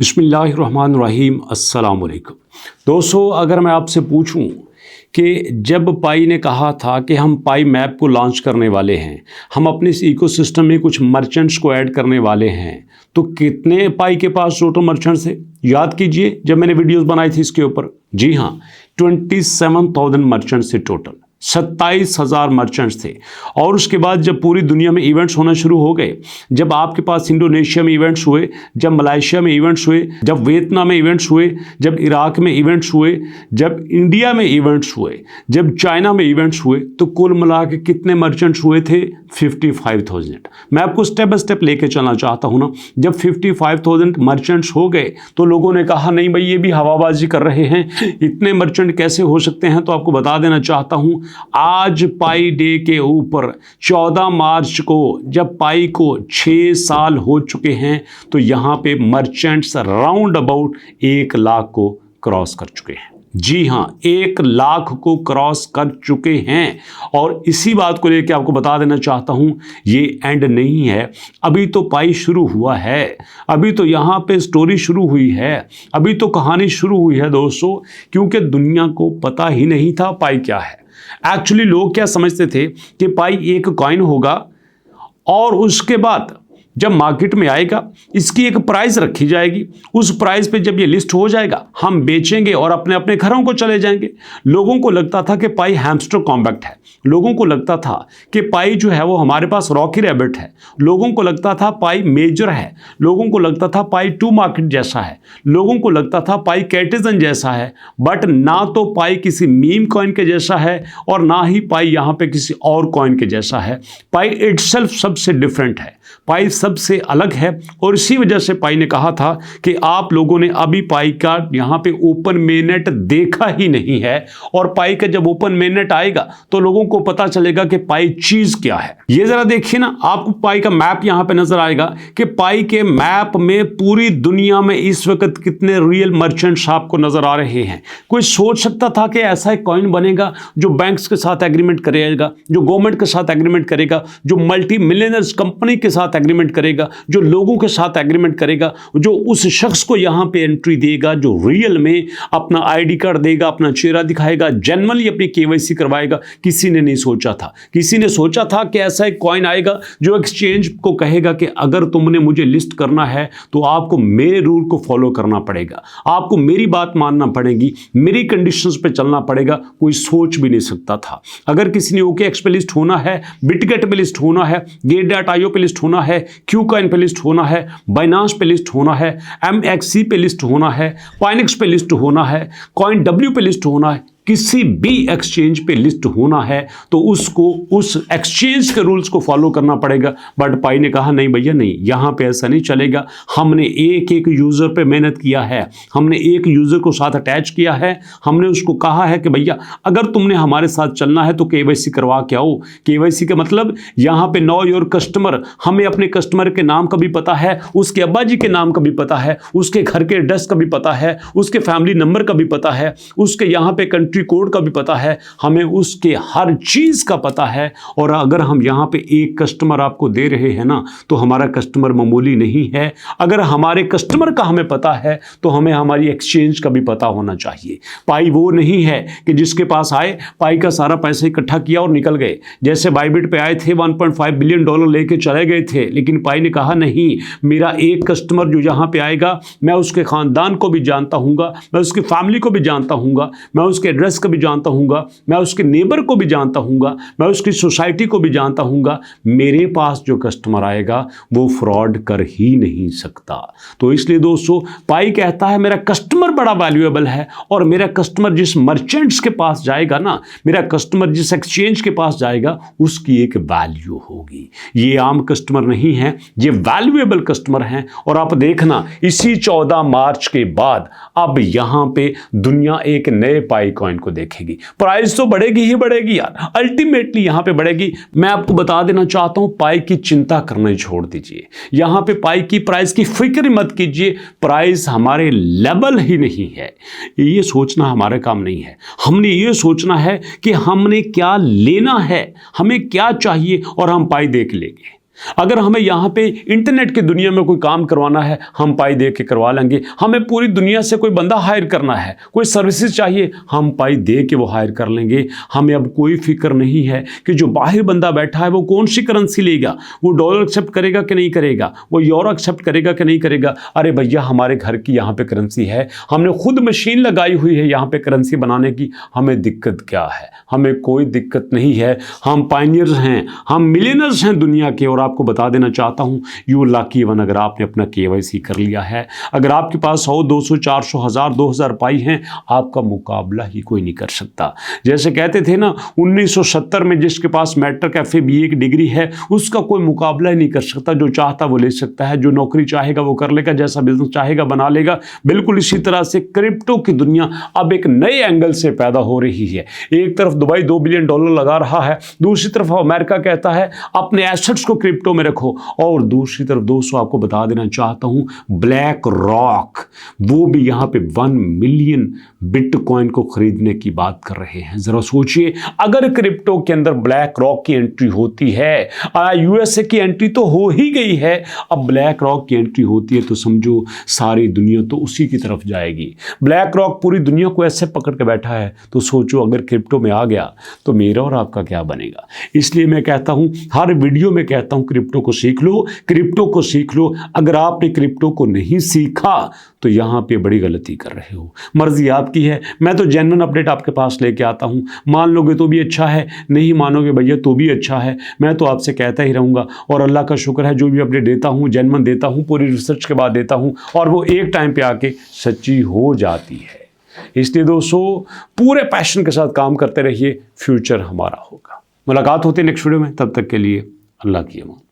बिस्मिल्लाहिर्रहमानिर्रहीम अस्सलाम वालेकुम। दोस्तों, अगर मैं आपसे पूछूं कि जब पाई ने कहा था कि हम पाई मैप को लॉन्च करने वाले हैं, हम अपने इस इकोसिस्टम में कुछ मर्चेंट्स को ऐड करने वाले हैं, तो कितने पाई के पास टोटल मर्चेंट्स थे? याद कीजिए जब मैंने वीडियोस बनाई थी इसके ऊपर। जी हाँ, 27,000 मर्चेंट्स थे टोटल, 27,000 मर्चेंट्स थे। और उसके बाद जब पूरी दुनिया में इवेंट्स होना शुरू हो गए, जब आपके पास इंडोनेशिया में इवेंट्स हुए, जब मलेशिया में इवेंट्स हुए, जब वियतनाम में इवेंट्स हुए, जब इराक में इवेंट्स हुए, जब इंडिया में इवेंट्स हुए, जब चाइना में इवेंट्स हुए, तो कुल मिला के कितने मर्चेंट्स हुए थे? 55,000। मैं आपको स्टेप बाय स्टेप लेके चलना चाहता हूं ना। जब 55,000 मर्चेंट्स हो गए तो लोगों ने कहा नहीं भाई, ये भी हवाबाजी कर रहे हैं, इतने मर्चेंट कैसे हो सकते हैं? तो आपको बता देना चाहता हूं, आज पाई डे के ऊपर 14 मार्च को जब पाई को 6 साल हो चुके हैं, तो यहां पे मर्चेंट्स राउंड अबाउट 1 लाख को क्रॉस कर चुके हैं। जी हां, 1 लाख को क्रॉस कर चुके हैं। और इसी बात को लेकर आपको बता देना चाहता हूं, ये एंड नहीं है, अभी तो पाई शुरू हुआ है, अभी तो यहां पे स्टोरी शुरू हुई है, अभी तो कहानी शुरू हुई है दोस्तों। क्योंकि दुनिया को पता ही नहीं था पाई क्या है। एक्चुअली लोग क्या समझते थे कि पाई एक कॉइन होगा और उसके बाद जब मार्केट में आएगा इसकी एक प्राइस रखी जाएगी, उस प्राइस पे जब ये लिस्ट हो जाएगा हम बेचेंगे और अपने अपने घरों को चले जाएंगे। लोगों को लगता था कि पाई हैमस्टर कॉम्पैक्ट है, लोगों को लगता था कि पाई जो है वो हमारे पास रॉकी रैबिट है, लोगों को लगता था पाई मेजर है, लोगों को लगता था पाई टू मार्केट जैसा है, लोगों को लगता था पाई कैटिजन जैसा है। बट ना तो पाई किसी मीम कॉइन के जैसा है और ना ही पाई यहाँ पे किसी और कॉइन के जैसा है। पाई इटसेल्फ सबसे डिफरेंट है, पाई सबसे अलग है। और इसी वजह से पाई ने कहा था कि आप लोगों ने अभी पाई का यहां पे ओपन मेननेट देखा ही नहीं है, और पाई का जब ओपन मेननेट आएगा तो लोगों को पता चलेगा कि पाई चीज क्या है। ये जरा देखिए ना, आपको पाई का मैप यहां पे नजर आएगा कि पाई के मैप में पूरी दुनिया में इस वक्त कितने रियल मर्चेंट्स आपको नजर आ रहे हैं। कोई सोच सकता था कि ऐसा एक कॉइन बनेगा जो बैंक्स के साथ एग्रीमेंट करेगा, जो गवर्नमेंट के साथ एग्रीमेंट करेगा, जो मल्टी मिलियनर्स कंपनी के साथ एग्रीमेंट करेगा, जो लोगों के साथ एग्रीमेंट करेगा, जो उस शख्स को यहां पे एंट्री देगा, जो रियल में अपना आईडी कार्ड देगा, अपना चेहरा दिखाएगा, जेन्युइनली अपनी केवाईसी करवाएगा? किसी ने नहीं सोचा था। किसी ने सोचा था कि ऐसा एक कॉइन आएगा जो एक्सचेंज को कहेगा कि अगर तुमने मुझे लिस्ट करना है तो आपको मेरे रूल को फॉलो करना पड़ेगा, आपको मेरी बात मानना पड़ेगी, मेरी कंडीशंस पे चलना पड़ेगा। कोई सोच भी नहीं सकता था। अगर किसी ने OKX पे लिस्ट होना है, बिटगेट पे लिस्ट होना है, Gate.io पे लिस्ट होना है, क्यूकॉइन पे लिस्ट होना है, बाइनांस पे लिस्ट होना है, MXC पे लिस्ट होना है, पाइनेक्स पे लिस्ट होना है, CoinW पे लिस्ट होना है, किसी भी एक्सचेंज पे लिस्ट होना है तो उसको उस एक्सचेंज के रूल्स को फॉलो करना पड़ेगा। बट पाई ने कहा नहीं भैया, नहीं, यहां पे ऐसा नहीं चलेगा। हमने एक एक यूजर पे मेहनत किया है, हमने एक यूजर को साथ अटैच किया है, हमने उसको कहा है कि भैया अगर तुमने हमारे साथ चलना है तो केवाईसी करवा के आओ। केवाईसी का मतलब यहां पे नो योर कस्टमर, हमें अपने कस्टमर के नाम का भी पता है, उसके अब्बा जी के नाम का भी पता है, उसके घर के एड्रेस का भी पता है, उसके फैमिली नंबर का भी पता है, उसके यहां पे कंट्री कोड का भी पता है, हमें उसके हर चीज का पता है। और अगर हम यहां पे एक कस्टमर आपको दे रहे हैं ना, तो हमारा कस्टमर मामूली नहीं है। अगर हमारे कस्टमर का हमें पता है तो हमें हमारी एक्सचेंज का भी पता होना चाहिए। पाई वो नहीं है कि जिसके पास आए, पाई का सारा पैसा इकट्ठा किया और निकल गए। जैसे बाइबिट पे आए थे, $1.5 बिलियन लेके चले गए थे, लेकिन पाई ने कहा नहीं, मेरा एक कस्टमर जो यहां पे आएगा, मैं उसके खानदान को भी जानता हूंगा, मैं उसकी फैमिली को भी जानता हूंगा, मैं उसके एड्रेस को भी जानता हूंगा, मैं उसके नेबर को भी जानता हूंगा, मैं उसकी सोसाइटी को भी जानता हूंगा। मेरे पास जो कस्टमर आएगा वो फ्रॉड कर ही नहीं सकता। तो इसलिए दोस्तों, पाई कहता है मेरा कस्टमर बड़ा वैल्यूएबल है, और मेरा कस्टमर जिस मर्चेंट्स के पास जाएगा ना, मेरा कस्टमर जिस एक्सचेंज के पास जाएगा, उसकी एक वैल्यू होगी। ये आम कस्टमर नहीं है, ये वैल्यूएबल कस्टमर हैं। और आप देखना, इसी 14 मार्च के बाद अब यहां पे दुनिया एक नए पाई कॉइन को देखेगी। प्राइस तो बढ़ेगी ही बढ़ेगी यार, अल्टीमेटली यहां पे बढ़ेगी। मैं आपको बता देना चाहता हूं, पाई की चिंता करना छोड़ दीजिए, यहां पे पाई की प्राइस की फिक्र मत कीजिए। प्राइस हमारे लेवल ही नहीं है, ये सोचना हमारा काम नहीं है। हमने ये सोचना है कि हमने क्या लेना है, हमें क्या चाहिए, और हम पाई देख लेंगे। अगर हमें यहाँ पे इंटरनेट की दुनिया में कोई काम करवाना है, हम पाई दे के करवा लेंगे। हमें पूरी दुनिया से कोई बंदा हायर करना है, कोई सर्विसेज चाहिए, हम पाई दे के वो हायर कर लेंगे। हमें अब कोई फिक्र नहीं है कि जो बाहर बंदा बैठा है वो कौन सी करेंसी लेगा, वो डॉलर एक्सेप्ट करेगा कि नहीं करेगा, वो यूरो एक्सेप्ट करेगा कि नहीं करेगा। अरे भैया, हमारे घर की यहाँ पे करेंसी है, हमने खुद मशीन लगाई हुई है यहाँ पे करेंसी बनाने की, हमें दिक्कत क्या है? हमें कोई दिक्कत नहीं है। हम पायनियर्स हैं, हम मिलियनर्स हैं दुनिया के। और आपको बता देना चाहता हूं, यू लकी वन, अगर आपने अपना KYC कर लिया है, अगर आपके पास 100, 200, 400, 1000, 2000 पाई हैं, आपका मुकाबला ही कोई नहीं कर सकता। जैसे कहते थे ना 1970 में, जिसके पास मैट्रिक FA BA की डिग्री है उसका कोई मुकाबला ही नहीं कर सकता। जो चाहता वो ले सकता है, जो नौकरी चाहेगा वो कर लेगा, जैसा बिजनेस चाहेगा बना लेगा। बिल्कुल इसी तरह से क्रिप्टो की दुनिया अब एक नए एंगल से पैदा हो रही है। एक तरफ दुबई $2 बिलियन लगा रहा है, दूसरी तरफ अमेरिका कहता है अपने एसेट्स को क्रिप्टो में रखो, और दूसरी तरफ दोस्तों आपको बता देना चाहता हूं, ब्लैक रॉक वो भी यहां पे 1 मिलियन बिटकॉइन को खरीदने की बात कर रहे हैं। जरा सोचिए, अगर क्रिप्टो के अंदर ब्लैक रॉक की एंट्री होती है, USA की एंट्री तो हो ही गई है, अब ब्लैक रॉक की एंट्री होती है तो समझो सारी दुनिया तो उसी की तरफ जाएगी। ब्लैक रॉक पूरी दुनिया को ऐसे पकड़ के बैठा है, तो सोचो अगर क्रिप्टो में आ गया तो मेरा और आपका क्या बनेगा। इसलिए मैं कहता हूं, हर वीडियो में कहता हूं, क्रिप्टो को सीख लो, क्रिप्टो को सीख लो। अगर आपने क्रिप्टो को नहीं सीखा तो यहां पे बड़ी गलती कर रहे हो। मर्जी आपकी है, मैं तो जेन्युइन अपडेट आपके पास लेके आता हूं। मान लोगे तो भी अच्छा है, नहीं मानोगे भैया तो भी अच्छा है। मैं तो आपसे कहता ही रहूंगा, और अल्लाह का शुक्र है जो भी अपडेट देता हूं जेन्युइन देता हूं, पूरी रिसर्च के बाद देता हूं, और वो एक टाइम पे आके सच्ची हो जाती है। इसलिए दोस्तों पूरे पैशन के साथ काम करते रहिए, फ्यूचर हमारा होगा। मुलाकात होती है नेक्स्ट वीडियो में, तब तक के लिए अल्लाह की अमान।